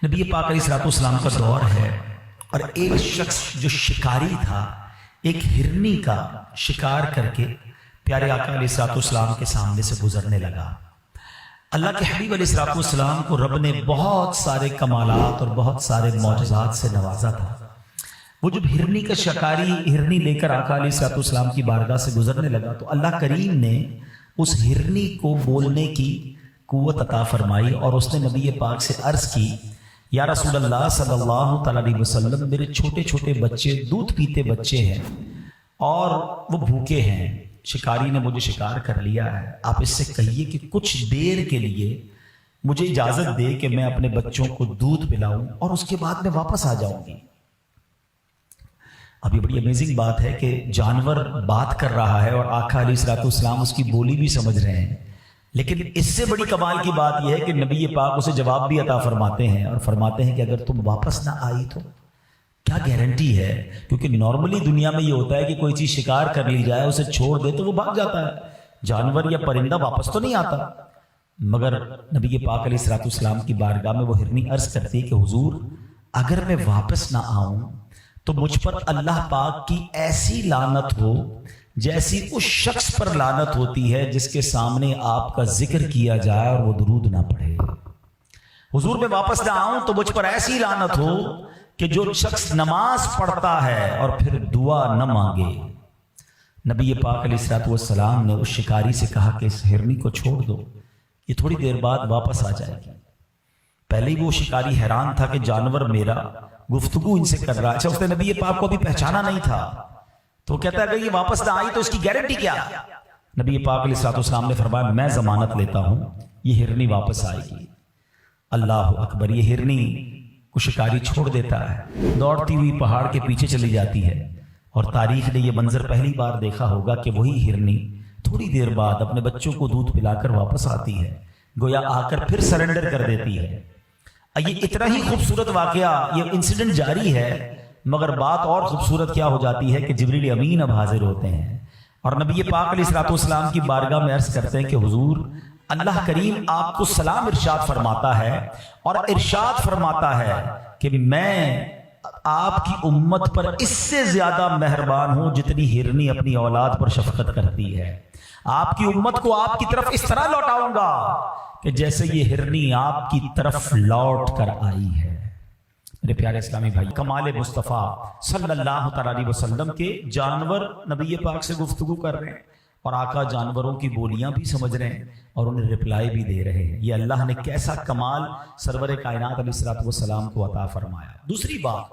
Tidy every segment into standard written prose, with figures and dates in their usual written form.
نبی پاک علیہ الصلوۃ والسلام کا دور ہے اور ایک شخص جو شکاری تھا ایک ہرنی کا شکار کر کے پیارے آقا علیہ الصلوۃ والسلام کے سامنے سے گزرنے لگا۔ اللہ کے حبیب علیہ الصلوۃ والسلام کو رب نے بہت سارے کمالات اور بہت سارے معجزات سے نوازا تھا۔ وہ جب ہرنی کا شکاری ہرنی لے کر آقا علیہ الصلوۃ والسلام کی بارگاہ سے گزرنے لگا تو اللہ کریم نے اس ہرنی کو بولنے کی قوت عطا فرمائی اور اس نے نبی پاک سے عرض کی، یا رسول اللہ صلی اللہ تعالی علیہ وسلم، میرے چھوٹے چھوٹے بچے دودھ پیتے بچے ہیں اور وہ بھوکے ہیں، شکاری نے مجھے شکار کر لیا ہے، آپ اس سے کہیے کہ کچھ دیر کے لیے مجھے اجازت دے کہ میں اپنے بچوں کو دودھ پلاؤں اور اس کے بعد میں واپس آ جاؤں گی۔ اب یہ بڑی امیزنگ بات ہے کہ جانور بات کر رہا ہے اور آقا علیہ الصلوۃ والسلام اس کی بولی بھی سمجھ رہے ہیں، لیکن اس سے بڑی کمال کی بات یہ ہے کہ نبی پاک اسے جواب بھی عطا فرماتے ہیں اور فرماتے ہیں کہ اگر تم واپس نہ آئی تو کیا گارنٹی ہے، کیونکہ نارملی دنیا میں یہ ہوتا ہے کہ کوئی چیز شکار کر لی جائے اسے چھوڑ دے تو وہ بھاگ جاتا ہے، جانور یا پرندہ واپس تو نہیں آتا، مگر نبی پاک علیہ الصلوۃ والسلام کی بارگاہ میں وہ ہرنی عرض کرتی ہے کہ حضور اگر میں واپس نہ آؤں تو مجھ پر اللہ پاک کی ایسی لعنت ہو جیسی اس شخص پر لعنت ہوتی ہے جس کے سامنے آپ کا ذکر کیا جائے اور وہ درود نہ پڑھے۔ حضور میں واپس نہ آؤں تو مجھ پر ایسی لعنت ہو کہ جو شخص نماز پڑھتا ہے اور پھر دعا نہ مانگے۔ نبی پاک علیہ الصلوۃ والسلام نے اس شکاری سے کہا کہ اس ہرنی کو چھوڑ دو، یہ تھوڑی دیر بعد واپس آ جائے گی۔ پہلے ہی وہ شکاری حیران تھا کہ جانور میرا گفتگو ان سے کر رہا ہے، اچھا اس نے نبی پاک کو بھی پہچانا نہیں تھا تو کہتا ہے کہ یہ واپس نہ آئی تو اس کی گارنٹی کیا؟ نبی پاک علیہ الصلوۃ والسلام نے فرمایا میں ضمانت لیتا ہوں یہ ہرنی واپس آئے گی۔ اللہ اکبر، یہ ہرنی کو شکاری چھوڑ دیتا ہے، دوڑتی ہوئی پہاڑ کے پیچھے چلی جاتی ہے اور تاریخ نے یہ منظر پہلی بار دیکھا ہوگا کہ وہی ہرنی تھوڑی دیر بعد اپنے بچوں کو دودھ پلا کر واپس آتی ہے، گویا آ کر پھر سرنڈر کر دیتی ہے۔ یہ اتنا ہی خوبصورت واقعہ، یہ انسیڈنٹ جاری ہے، مگر بات اور خوبصورت کیا ہو جاتی ہے کہ جبریل امین اب حاضر ہوتے ہیں اور نبی پاک علیہ الصلوۃ والسلام کی بارگاہ میں عرض کرتے ہیں کہ حضور اللہ کریم آپ کو سلام ارشاد فرماتا ہے اور ارشاد فرماتا ہے کہ میں آپ کی امت پر اس سے زیادہ مہربان ہوں جتنی ہرنی اپنی اولاد پر شفقت کرتی ہے۔ آپ کی امت کو آپ کی طرف اس طرح لوٹاؤں گا کہ جیسے یہ ہرنی آپ کی طرف لوٹ کر آئی ہے۔ میرے پیارے اسلامی بھائی، کمال مصطفیٰ صلی اللہ تعالی علیہ وسلم کے جانور نبی پاک سے گفتگو کر رہے ہیں اور آقا جانوروں کی بولیاں بھی سمجھ رہے ہیں اور انہیں رپلائی بھی دے رہے ہیں۔ یہ اللہ نے کیسا کمال سرور کائنات علیہ الصلوۃ والسلام کو عطا فرمایا۔ دوسری بات،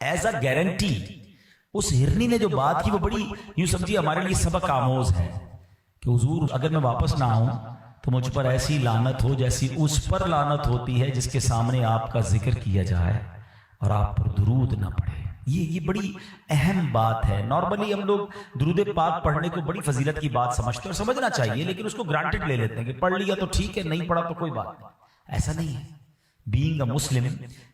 ایز اے گارنٹی اس ہرنی نے جو بات کی وہ بڑی یوں سمجھیے ہمارے لیے سبق آموز ہے کہ حضور اگر میں واپس نہ آؤں تو مجھ پر ایسی لعنت ہو جیسی اس پر لعنت ہوتی ہے جس کے سامنے آپ کا ذکر کیا جائے اور آپ پر درود نہ پڑھے۔ یہ بڑی اہم بات ہے۔ نارملی ہم لوگ درود پاک پڑھنے کو بڑی فضیلت کی بات سمجھتے ہیں اور سمجھنا چاہیے، لیکن اس کو گرانٹڈ لے لیتے ہیں کہ پڑھ لیا تو ٹھیک ہے، نہیں پڑھا تو کوئی بات نہیں۔ ایسا نہیں ہے۔ بینگ اے مسلم،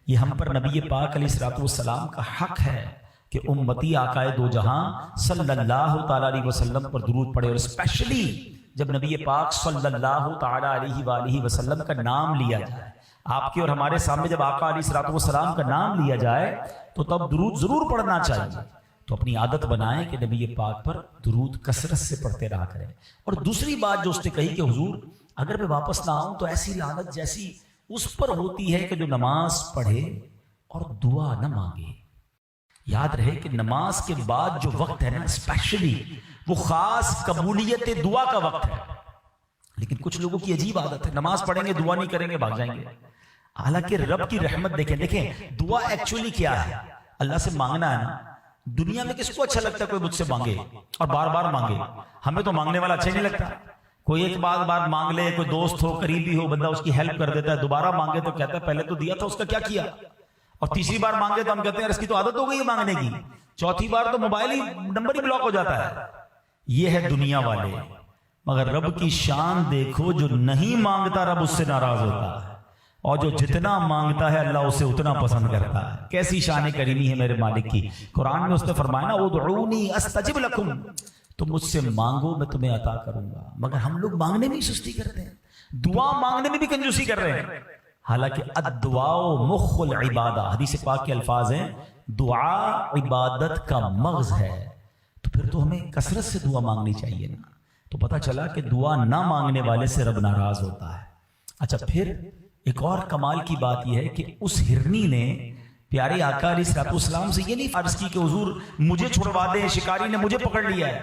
یہ ہم پر نبی پاک علیہ الصلوۃ والسلام کا حق ہے کہ امتی آقائے دو جہاں صلی اللہ تعالی علیہ وسلم پر درود پڑھے، اور اسپیشلی جب نبی پاک صلی اللہ تعالی علیہ وآلہ وسلم کا نام لیا جائے، آپ کے اور ہمارے سامنے جب آقا علیہ الصلوۃ والسلام کا نام لیا جائے تو تب درود ضرور پڑھنا چاہیے۔ تو اپنی عادت بنائیں کہ نبی پاک پر درود کثرت سے پڑھتے رہا کریں۔ اور دوسری بات جو اس نے کہی کہ حضور اگر میں واپس نہ آؤں تو ایسی لعنت جیسی اس پر ہوتی ہے کہ جو نماز پڑھے اور دعا نہ مانگے۔ یاد رہے کہ نماز کے بعد جو وقت ہے نا اسپیشلی وہ خاص قبولیت دعا کا وقت ہے، لیکن کچھ لوگوں کی عجیب عادت ہے، نماز پڑھیں گے دعا نہیں کریں گے بھاگ جائیں گے۔ حالانکہ رب کی رحمت دیکھیں دعا ایکچولی کیا ہے، اللہ سے مانگنا ہے نا۔ دنیا میں کس کو اچھا لگتا ہے کوئی مجھ سے مانگے اور بار بار مانگے؟ ہمیں تو مانگنے والا اچھا نہیں لگتا۔ کوئی ایک بار مانگ لے، کوئی دوست ہو قریبی ہو بندہ اس کی ہیلپ کر دیتا ہے، دوبارہ مانگے تو کہتا ہے پہلے تو دیا تھا اس کا کیا کیا، اور تیسری بار مانگے تو ہم کہتے ہیں اس کی تو عادت ہو گئی ہے مانگنے کی، چوتھی بار تو موبائل ہی نمبر ہی بلاک ہو جاتا ہے۔ یہ ہے دنیا والے، مگر رب کی شان دیکھو، جو نہیں مانگتا رب اس سے ناراض ہوتا ہے اور جو جتنا مانگتا ہے اللہ اسے اتنا پسند کرتا ہے۔ کیسی شان کریمی ہے میرے مالک کی۔ قرآن میں اس نے فرمایا نا ادعونی استجب لکم، تم مجھ سے مانگو میں تمہیں عطا کروں گا، مگر ہم لوگ مانگنے میں ہی سستی کرتے ہیں، دعا مانگنے میں بھی کنجوسی کر رہے ہیں۔ حالانکہ الدعاء مخ العبادہ، حدیث پاک کے الفاظ ہیں دعا عبادت کا مغز ہے، تو پھر تو ہمیں کثرت سے دعا مانگنی چاہیے نا۔ تو پتہ چلا کہ دعا نہ مانگنے والے سے رب ناراض ہوتا ہے۔ اچھا، پھر ایک اور کمال کی بات یہ ہے کہ اس ہرنی نے پیارے آقا علیہ الصلوۃ والسلام سے یہ نہیں عرض کی کہ حضور مجھے چھڑوا دیں، شکاری نے مجھے پکڑ لیا ہے۔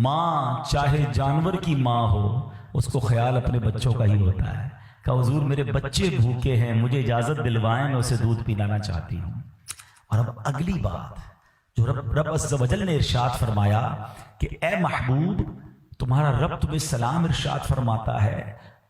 ماں چاہے جانور کی ماں ہو، اس کو خیال اپنے بچوں کا ہی ہوتا ہے کہ حضور میرے بچے بھوکے ہیں، مجھے اجازت دلوائیں، میں اسے دودھ پلانا چاہتی ہوں۔ اور اب اگلی بات جو رب عز و جل نے ارشاد فرمایا کہ اے محبوب، تمہارا رب تمہیں سلام ارشاد فرماتا ہے،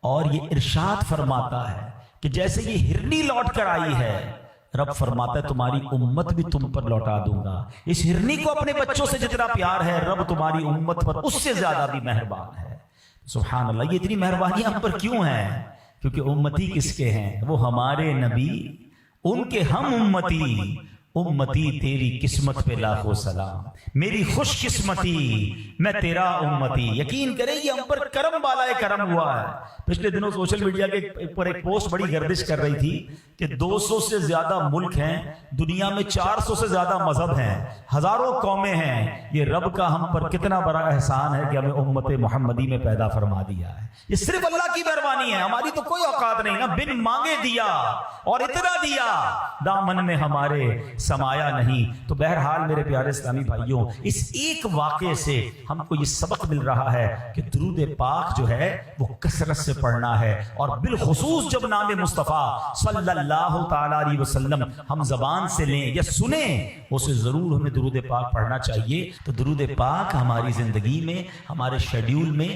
اور یہ ارشاد فرماتا ہے کہ جیسے یہ ہرنی لوٹ کر آئی ہے، رب فرماتا ہے تمہاری امت بھی تم پر لوٹا دوں گا۔ اس ہرنی کو اپنے بچوں سے جتنا پیار ہے، رب تمہاری امت پر اس سے زیادہ بھی مہربان ہے۔ سبحان اللہ، یہ اتنی مہربانی ہم پر کیوں ہے؟ کیونکہ امتی کس کے ہیں؟ وہ ہمارے نبی، ان کے ہم امتی۔ امتی تیری قسمت پہ لاکھوں سلام، میری خوش قسمتی، میں تیرا امتی۔ یقین کریں یہ ہم پر کرم والا کرم ہوا ہے۔ پچھلے دنوں سوشل میڈیا کے پر ایک پوسٹ بڑی گردش کر رہی تھی کہ 200 سے زیادہ ملک ہیں دنیا میں، 400 سے زیادہ مذہب ہیں، ہزاروں قومیں ہیں، یہ رب کا ہم پر کتنا بڑا احسان ہے کہ ہمیں امت محمدی میں پیدا فرما دیا ہے۔ یہ صرف اللہ کی مہربانی ہے، ہماری تو کوئی اوقات نہیں نا، بن مانگے دیا اور اتنا دیا، دامن میں ہمارے سمایا نہیں۔ تو بہرحال میرے پیارے اسلامی بھائیوں، اس ایک واقعے سے ہم کو یہ سبق مل رہا ہے کہ درود پاک جو ہے وہ کثرت سے پڑھنا ہے، اور بالخصوص جب نام مصطفیٰ صلی اللہ تعالی علیہ وسلم ہم زبان سے لیں یا سنیں، اسے ضرور ہمیں درود پاک پڑھنا چاہیے۔ تو درود پاک ہماری زندگی میں، ہمارے شیڈیول میں